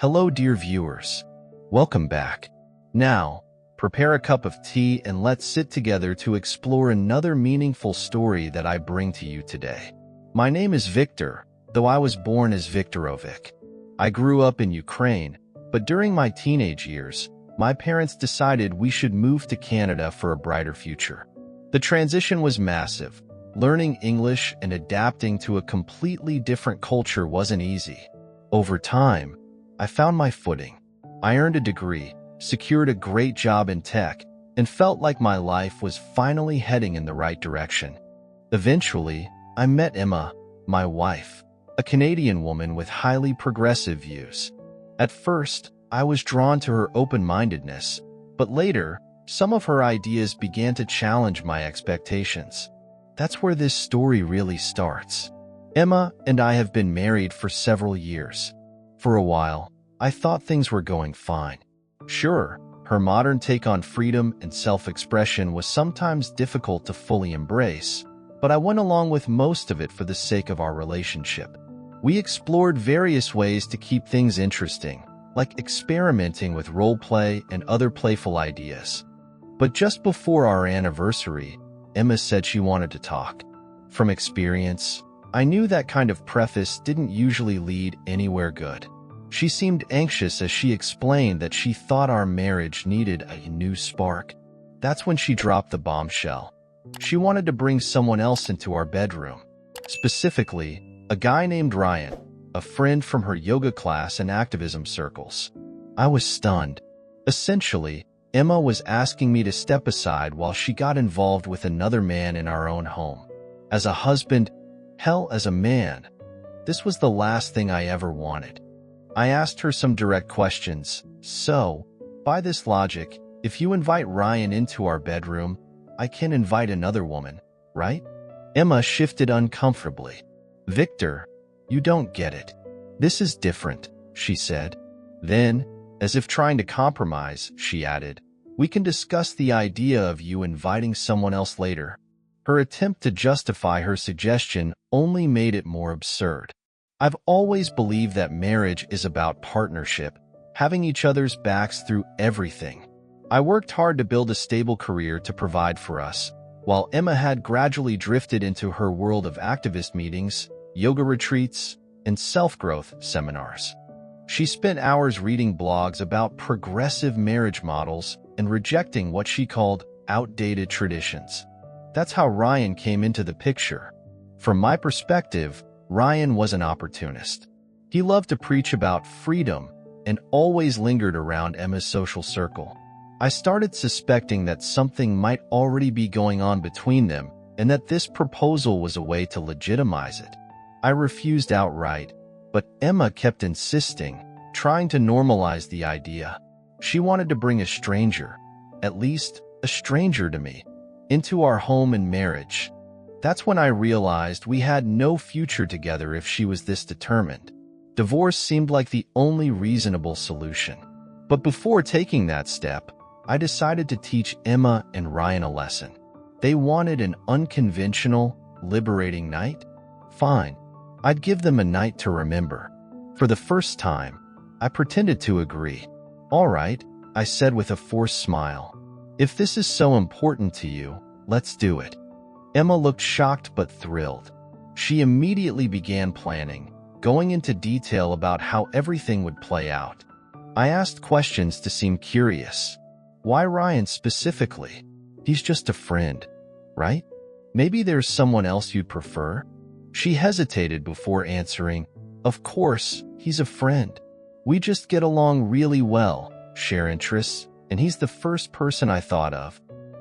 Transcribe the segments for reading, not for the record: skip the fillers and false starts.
Hello, dear viewers. Welcome back. Now, prepare a cup of tea and let's sit together to explore another meaningful story that I bring to you today. My name is Victor, though I was born as Viktorovic. I grew up in Ukraine, but during my teenage years, my parents decided we should move to Canada for a brighter future. The transition was massive. Learning English and adapting to a completely different culture wasn't easy. Over time, I found my footing. I earned a degree, secured a great job in tech, and felt like my life was finally heading in the right direction. Eventually, I met Emma, my wife, a Canadian woman with highly progressive views. At first, I was drawn to her open-mindedness, but later, some of her ideas began to challenge my expectations. That's where this story really starts. Emma and I have been married for several years. For a while, I thought things were going fine. Sure, her modern take on freedom and self-expression was sometimes difficult to fully embrace, but I went along with most of it for the sake of our relationship. We explored various ways to keep things interesting, like experimenting with role play and other playful ideas. But just before our anniversary, Emma said she wanted to talk. From experience, I knew that kind of preface didn't usually lead anywhere good. She seemed anxious as she explained that she thought our marriage needed a new spark. That's when she dropped the bombshell. She wanted to bring someone else into our bedroom. Specifically, a guy named Ryan, a friend from her yoga class and activism circles. I was stunned. Essentially, Emma was asking me to step aside while she got involved with another man in our own home. As a husband, hell, as a man, this was the last thing I ever wanted. I asked her some direct questions. So, by this logic, if you invite Ryan into our bedroom, I can invite another woman, right? Emma shifted uncomfortably. Victor, you don't get it. This is different, she said. Then, as if trying to compromise, she added, we can discuss the idea of you inviting someone else later. Her attempt to justify her suggestion only made it more absurd. I've always believed that marriage is about partnership, having each other's backs through everything. I worked hard to build a stable career to provide for us, while Emma had gradually drifted into her world of activist meetings, yoga retreats, and self-growth seminars. She spent hours reading blogs about progressive marriage models and rejecting what she called outdated traditions. That's how Ryan came into the picture. From my perspective, Ryan was an opportunist. He loved to preach about freedom and always lingered around Emma's social circle. I started suspecting that something might already be going on between them and that this proposal was a way to legitimize it. I refused outright, but Emma kept insisting, trying to normalize the idea. She wanted to bring a stranger, at least a stranger to me, into our home and marriage. That's when I realized we had no future together if she was this determined. Divorce seemed like the only reasonable solution. But before taking that step, I decided to teach Emma and Ryan a lesson. They wanted an unconventional, liberating night? Fine. I'd give them a night to remember. For the first time, I pretended to agree. All right, I said with a forced smile. If this is so important to you, let's do it. Emma looked shocked but thrilled. She immediately began planning, going into detail about how everything would play out. I asked questions to seem curious. Why Ryan specifically? He's just a friend, right? Maybe there's someone else you'd prefer? She hesitated before answering, of course, he's a friend. We just get along really well, share interests, and he's the first person I thought of.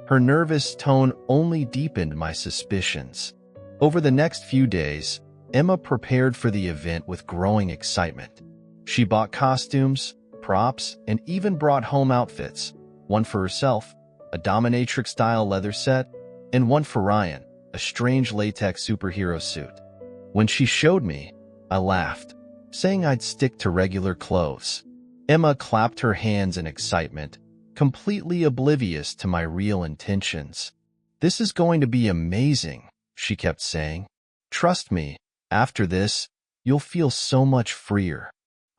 Her nervous tone only deepened my suspicions. Over the next few days, Emma prepared for the event with growing excitement. She bought costumes, props, and even brought home outfits, one for herself, a dominatrix-style leather set, and one for Ryan, a strange latex superhero suit. When she showed me, I laughed, saying I'd stick to regular clothes. Emma clapped her hands in excitement, completely oblivious to my real intentions. This is going to be amazing, she kept saying. Trust me, after this, you'll feel so much freer.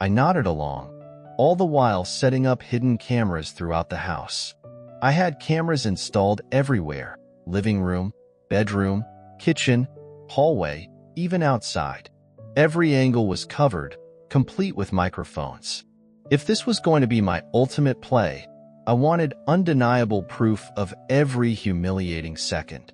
I nodded along, all the while setting up hidden cameras throughout the house. I had cameras installed everywhere: living room, bedroom, kitchen, hallway, even outside. Every angle was covered, complete with microphones. If this was going to be my ultimate play, I wanted undeniable proof of every humiliating second.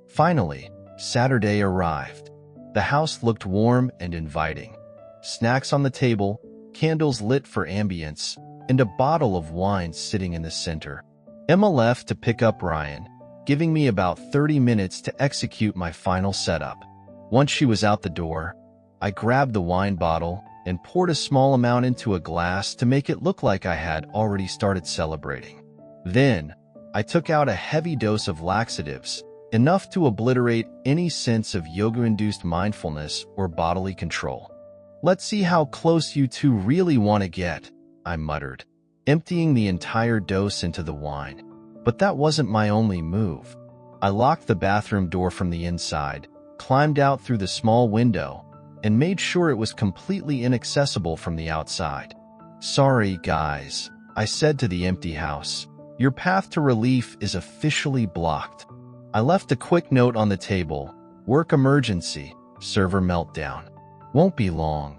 Finally, Saturday arrived. The house looked warm and inviting. Snacks on the table, candles lit for ambience, and a bottle of wine sitting in the center. Emma left to pick up Ryan, giving me about 30 minutes to execute my final setup. Once she was out the door, I grabbed the wine bottle and poured a small amount into a glass to make it look like I had already started celebrating. Then, I took out a heavy dose of laxatives, enough to obliterate any sense of yoga-induced mindfulness or bodily control. "Let's see how close you two really want to get," I muttered, emptying the entire dose into the wine. But that wasn't my only move. I locked the bathroom door from the inside, climbed out through the small window, and made sure it was completely inaccessible from the outside. "Sorry, guys," I said to the empty house. "Your path to relief is officially blocked." I left a quick note on the table: "Work emergency, server meltdown. Won't be long."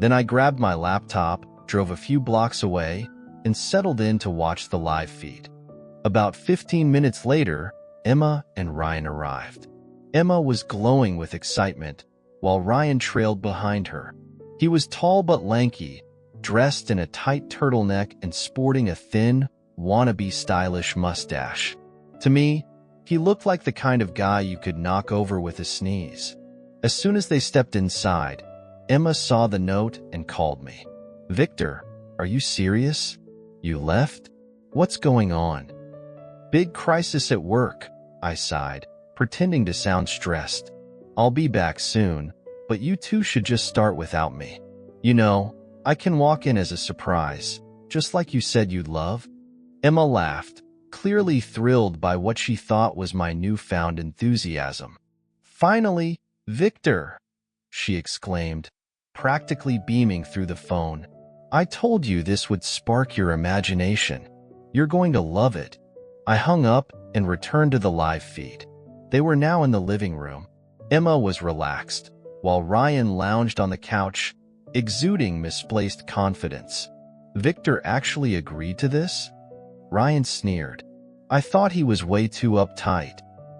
Then I grabbed my laptop, drove a few blocks away, and settled in to watch the live feed. About 15 minutes later, Emma and Ryan arrived. Emma was glowing with excitement, while Ryan trailed behind her. He was tall but lanky, dressed in a tight turtleneck and sporting a thin, wannabe stylish mustache. To me, he looked like the kind of guy you could knock over with a sneeze. As soon as they stepped inside, Emma saw the note and called me. "Victor, are you serious? You left? What's going on?" "Big crisis at work," I sighed, pretending to sound stressed. "I'll be back soon, but you two should just start without me. You know, I can walk in as a surprise, just like you said you'd love." Emma laughed, clearly thrilled by what she thought was my newfound enthusiasm. "Finally, Victor!" she exclaimed, practically beaming through the phone. "I told you this would spark your imagination. You're going to love it." I hung up and returned to the live feed. They were now in the living room. Emma was relaxed, while Ryan lounged on the couch, exuding misplaced confidence. "Victor actually agreed to this?" Ryan sneered. "I thought he was way too uptight."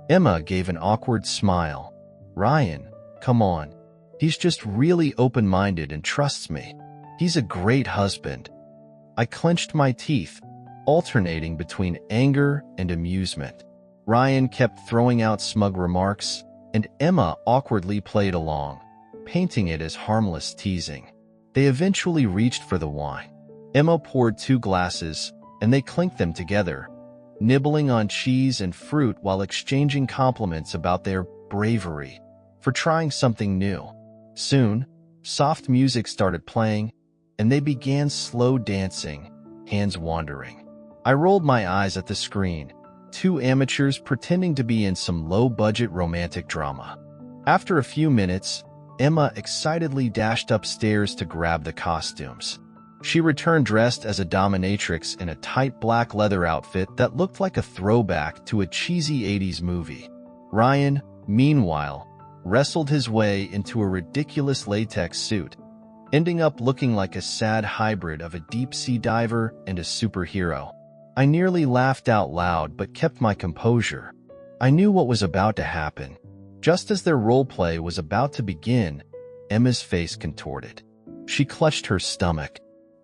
Emma gave an awkward smile. "Ryan, come on. He's just really open-minded and trusts me. He's a great husband." I clenched my teeth, alternating between anger and amusement. Ryan kept throwing out smug remarks, and Emma awkwardly played along, painting it as harmless teasing. They eventually reached for the wine. Emma poured 2 glasses, and they clinked them together, nibbling on cheese and fruit while exchanging compliments about their bravery for trying something new. Soon, soft music started playing, and they began slow dancing, hands wandering. I rolled my eyes at the screen, 2 amateurs pretending to be in some low-budget romantic drama. After a few minutes, Emma excitedly dashed upstairs to grab the costumes. She returned dressed as a dominatrix in a tight black leather outfit that looked like a throwback to a cheesy 80s movie. Ryan, meanwhile, wrestled his way into a ridiculous latex suit, ending up looking like a sad hybrid of a deep-sea diver and a superhero. I nearly laughed out loud but kept my composure. I knew what was about to happen. Just as their roleplay was about to begin, Emma's face contorted. She clutched her stomach.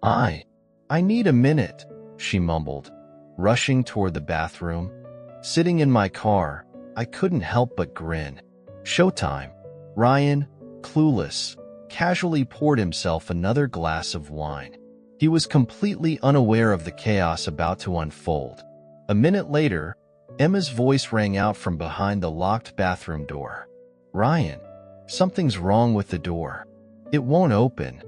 I need a minute," she mumbled, rushing toward the bathroom. Sitting in my car, I couldn't help but grin. Showtime. Ryan, clueless, casually poured himself another glass of wine. He was completely unaware of the chaos about to unfold. A minute later, Emma's voice rang out from behind the locked bathroom door. "Ryan, something's wrong with the door. It won't open."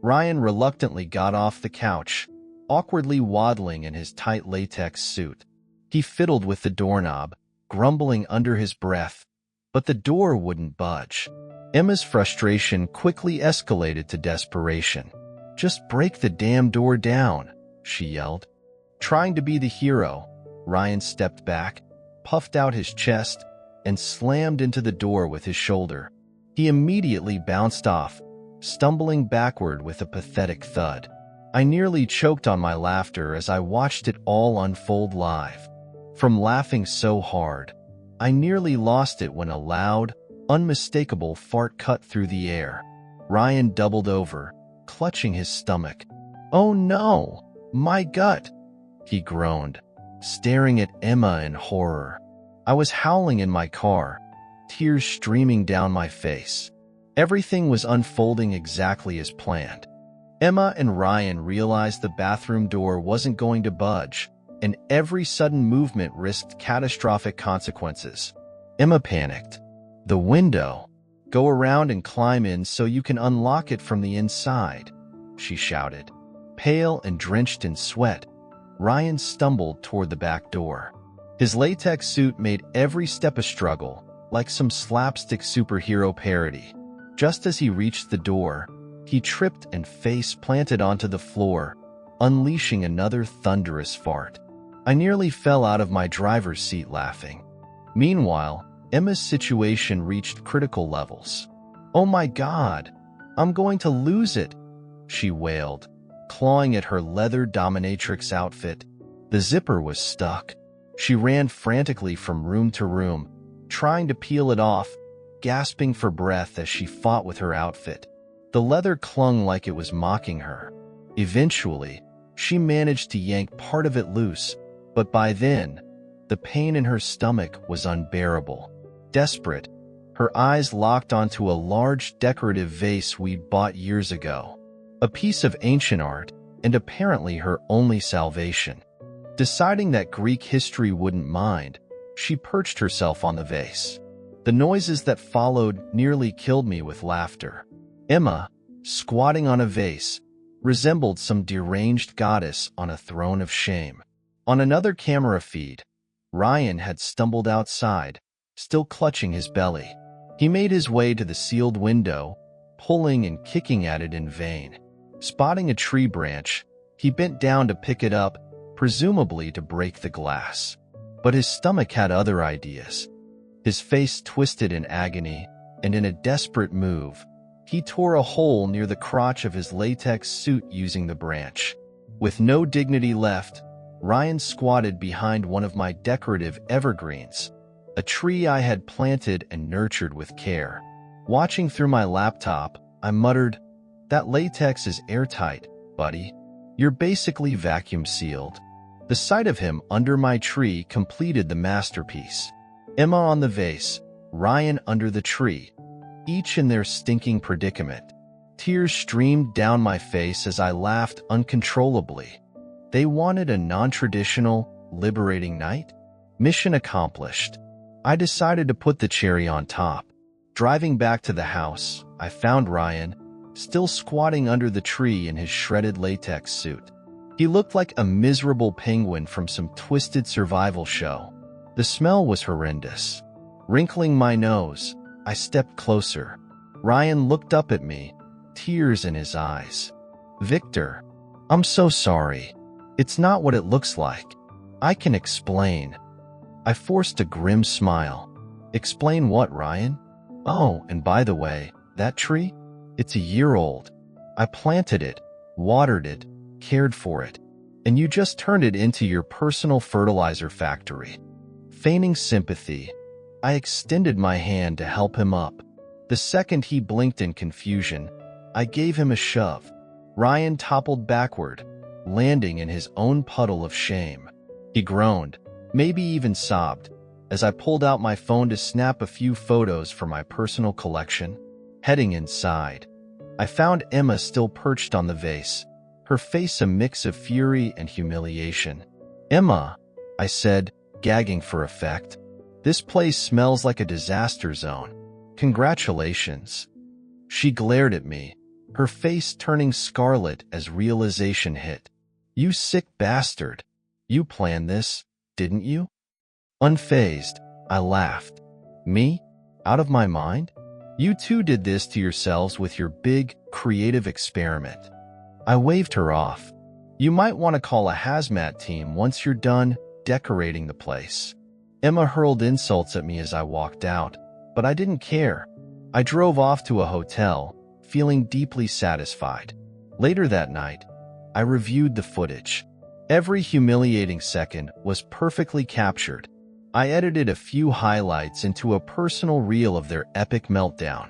Ryan reluctantly got off the couch, awkwardly waddling in his tight latex suit. He fiddled with the doorknob, grumbling under his breath, but the door wouldn't budge. Emma's frustration quickly escalated to desperation. "Just break the damn door down," she yelled. Trying to be the hero, Ryan stepped back, puffed out his chest, and slammed into the door with his shoulder. He immediately bounced off, stumbling backward with a pathetic thud. I nearly choked on my laughter as I watched it all unfold live. From laughing so hard, I nearly lost it when a loud, unmistakable fart cut through the air. Ryan doubled over, clutching his stomach. "Oh no, my gut!" he groaned, staring at Emma in horror. I was howling in my car, tears streaming down my face. Everything was unfolding exactly as planned. Emma and Ryan realized the bathroom door wasn't going to budge, and every sudden movement risked catastrophic consequences. Emma panicked. "The window. Go around and climb in so you can unlock it from the inside," she shouted. Pale and drenched in sweat, Ryan stumbled toward the back door. His latex suit made every step a struggle, like some slapstick superhero parody. Just as he reached the door, he tripped and face planted onto the floor, unleashing another thunderous fart. I nearly fell out of my driver's seat laughing. Meanwhile, Emma's situation reached critical levels. "Oh my God, I'm going to lose it," she wailed, clawing at her leather dominatrix outfit. The zipper was stuck. She ran frantically from room to room, trying to peel it off, gasping for breath as she fought with her outfit. The leather clung like it was mocking her. Eventually, she managed to yank part of it loose, but by then, the pain in her stomach was unbearable. Desperate, her eyes locked onto a large decorative vase we'd bought years ago. A piece of ancient art, and apparently her only salvation. Deciding that Greek history wouldn't mind, she perched herself on the vase. The noises that followed nearly killed me with laughter. Emma, squatting on a vase, resembled some deranged goddess on a throne of shame. On another camera feed, Ryan had stumbled outside, still clutching his belly. He made his way to the sealed window, pulling and kicking at it in vain. Spotting a tree branch, he bent down to pick it up, presumably to break the glass. But his stomach had other ideas. His face twisted in agony, and in a desperate move, he tore a hole near the crotch of his latex suit using the branch. With no dignity left, Ryan squatted behind one of my decorative evergreens, a tree I had planted and nurtured with care. Watching through my laptop, I muttered, "That latex is airtight, buddy. You're basically vacuum sealed." The sight of him under my tree completed the masterpiece. Emma on the vase, Ryan under the tree, each in their stinking predicament. Tears streamed down my face as I laughed uncontrollably. They wanted a non-traditional, liberating night? Mission accomplished. I decided to put the cherry on top. Driving back to the house, I found Ryan, still squatting under the tree in his shredded latex suit. He looked like a miserable penguin from some twisted survival show. The smell was horrendous. Wrinkling my nose, I stepped closer. Ryan looked up at me, tears in his eyes. "Victor, I'm so sorry. It's not what it looks like. I can explain." I forced a grim smile. "Explain what, Ryan?" "Oh, and by the way, that tree? It's a year old. I planted it, watered it, cared for it, and you just turned it into your personal fertilizer factory." Feigning sympathy, I extended my hand to help him up. The second he blinked in confusion, I gave him a shove. Ryan toppled backward, landing in his own puddle of shame. He groaned, maybe even sobbed, as I pulled out my phone to snap a few photos for my personal collection. Heading inside, I found Emma still perched on the vase, her face a mix of fury and humiliation. "Emma," I said, gagging for effect, "this place smells like a disaster zone. Congratulations." She glared at me, her face turning scarlet as realization hit. "You sick bastard. You planned this, didn't you?" Unfazed, I laughed. "Me? Out of my mind? You two did this to yourselves with your big, creative experiment." I waved her off. You might want to call a hazmat team once you're done decorating the place. Emma hurled insults at me as I walked out, but I didn't care. I drove off to a hotel, feeling deeply satisfied. Later that night, I reviewed the footage. Every humiliating second was perfectly captured. I edited a few highlights into a personal reel of their epic meltdown.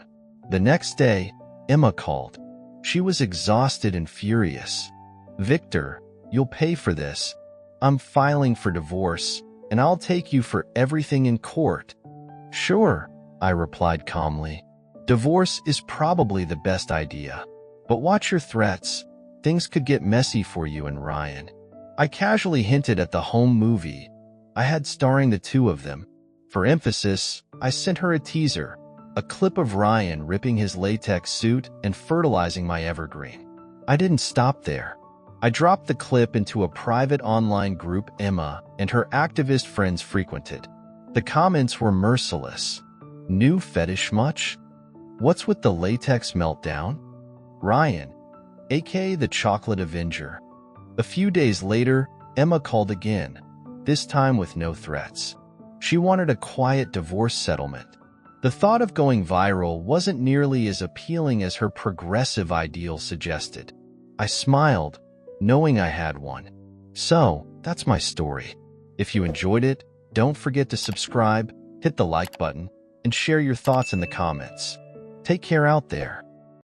The next day, Emma called. She was exhausted and furious. "Victor, you'll pay for this. I'm filing for divorce, and I'll take you for everything in court." "Sure," I replied calmly. "Divorce is probably the best idea. But watch your threats. Things could get messy for you and Ryan." I casually hinted at the home movie I had starring the two of them. For emphasis, I sent her a teaser, a clip of Ryan ripping his latex suit and fertilizing my evergreen. I didn't stop there. I dropped the clip into a private online group Emma and her activist friends frequented. The comments were merciless. "New fetish much? What's with the latex meltdown? Ryan, aka the Chocolate Avenger." A few days later, Emma called again, this time with no threats. She wanted a quiet divorce settlement. The thought of going viral wasn't nearly as appealing as her progressive ideals suggested. I smiled, knowing I had one. So, that's my story. If you enjoyed it, don't forget to subscribe, hit the like button, and share your thoughts in the comments. Take care out there.